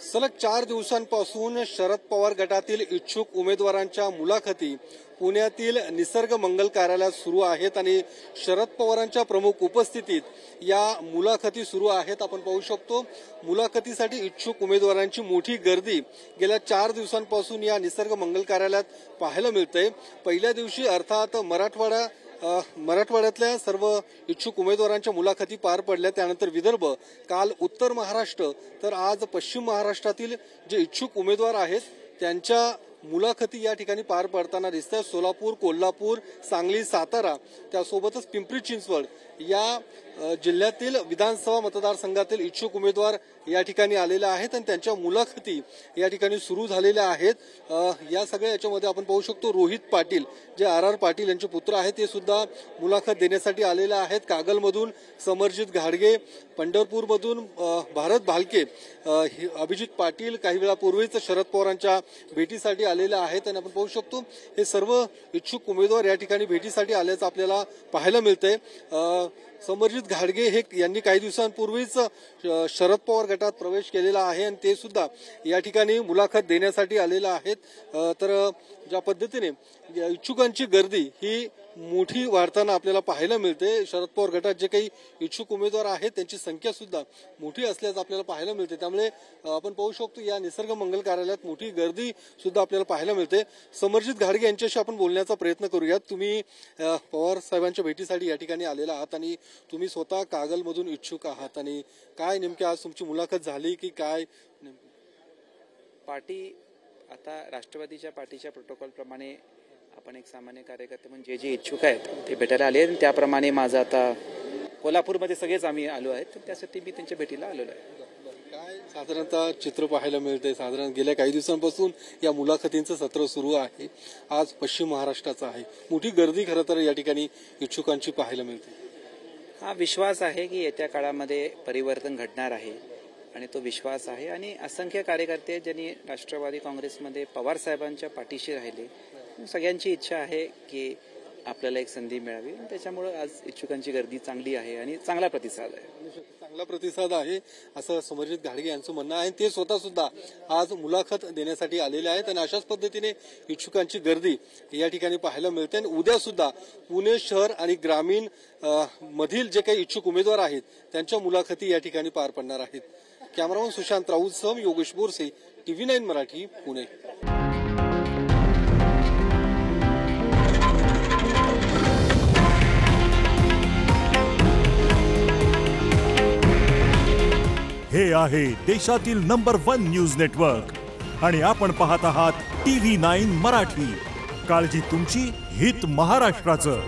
सलग 4 दिवसांपासून शरद पवार गटातील इच्छुक उमेदवारांच्या मुलाखती पुण्यातील निसर्ग मंगल कार्यालयात सुरू आहेत आणि शरद पवारांच्या प्रमुख उपस्थितीत या मुलाखती सुरू आहेत। आपण पाहू शकतो मुलाखतीसाठी इच्छुक उमेदवारांची मोठी गर्दी गेल्या 4 दिवसांपासून या निसर्ग मंगल कार्यालयात पाहायला मिळते। पहिल्या दिवशी अर्थात मराठवाड्यातल्या सर्व इच्छुक उमेदवारांच्या मुलाखती पार पडल्या। त्यानंतर विदर्भ, काल उत्तर महाराष्ट्र, तर आज पश्चिम महाराष्ट्रातील जे इच्छुक उमेदवार आहेत त्यांच्या मुलाखती या ठिकाणी पार पडताना दिसतात। सोलापूर, कोल्हापूर, सांगली, सातारा त्यासोबतच पिंपरी चिंचवड या जिल्ह्यातील विधानसभा मतदारसंघातील इच्छुक उमेदवार या ठिकाणी आलेले आहेत आणि त्यांच्या मुलाखती या ठिकाणी सुरू झालेल्या आहेत। या सगळ्या याच्यामध्ये आपण पाहू शकतो रोहित पाटील जे आर पाटील यांचे पुत्र आहेत ते सुद्धा मुलाखत देण्यासाठी आलेले आहेत। कागलमधून समरजित घाडगे, पंढरपूरमधून भारत भालके, अभिजित पाटील काही वेळापूर्वीच शरद पवारांच्या भेटीसाठी आलेले आहेत आणि आपण पाहू शकतो हे सर्व इच्छुक उमेदवार या ठिकाणी भेटीसाठी आल्याचं आपल्याला पाहायला मिळतंय। समरजित घाडगे हे यांनी काही दिवसांपूर्वीच शरद पवार गटात प्रवेश केलेला आहे आणि ते सुद्धा या ठिकाणी मुलाखत देण्यासाठी आलेले आहेत। तर ज्या पद्धतीने इच्छुकांची गर्दी ही मोठी वाढताना आपल्याला पाहायला मिळते। शरद पवार गटात जे काही इच्छुक उमेदवार आहेत त्यांची संख्या सुद्धा मोठी असल्याचं आपल्याला पाहायला मिळते। त्यामुळे आपण पाहू शकतो या निसर्ग मंगल कार्यालयात मोठी गर्दी सुद्धा आपल्याला पाहायला मिळते। समरजित घाडगे यांच्याशी आपण बोलण्याचा प्रयत्न करूयात। तुम्ही पवार साहेबांच्या भेटीसाठी या ठिकाणी आलेला आहात आणि तुम्ही स्वतः कागलमधून इच्छुक आहात आणि काय नेमकी आज तुमची मुलाखत झाली की काय? पार्टी आता राष्ट्रवादीच्या पार्टीच्या प्रोटोकॉल प्रमाणे आपण एक सामान्य कार्यकर्ते म्हणून जे इच्छुक आहेत ते भेटायला आले आणि त्याप्रमाणे माझं आता कोल्हापूरमध्ये सगळेच आम्ही आलो आहेत, त्यासाठी मी त्यांच्या भेटीला आलेलो आहे। काय साधारणतः चित्र पाहायला मिळते? साधारण गेल्या काही दिवसांपासून या मुलाखतींचं सत्र सुरू आहे। आज पश्चिम महाराष्ट्राचं आहे, मोठी गर्दी खरं तर या ठिकाणी इच्छुकांची पाहायला मिळते। हा विश्वास आहे की येत्या काळामध्ये परिवर्तन घडणार आहे आणि तो विश्वास आहे आणि असंख्य कार्यकर्ते ज्यांनी राष्ट्रवादी काँग्रेसमध्ये पवार साहेबांच्या पाठीशी राहिले, सगळ्यांची इच्छा आहे की आपल्याला एक संधी मिळावी। त्याच्यामुळे आज इच्छुकांची गर्दी चांगली आहे आणि चांगला प्रतिसाद आहे। चांगला प्रतिसाद आहे असं समरजित घाडगे यांचं म्हणणं आहे। ते स्वतः सुद्धा आज मुलाखत देण्यासाठी आलेले आहेत आणि अशाच पद्धतीने इच्छुकांची गर्दी या ठिकाणी पाहायला मिळते। आणि उद्या सुद्धा पुणे शहर आणि ग्रामीण मधील जे काही इच्छुक उमेदवार आहेत त्यांच्या मुलाखती या ठिकाणी पार पडणार आहेत। कॅमेरामन सुशांत राऊतसह योगेश बोरसे, TV9 मराठी, पुणे। हे आहे देशातील नंबर 1 न्यूज नेटवर्क आणि आपण पाहत आहात TV9 मराठी। काळजी तुमची, हित महाराष्ट्राचं।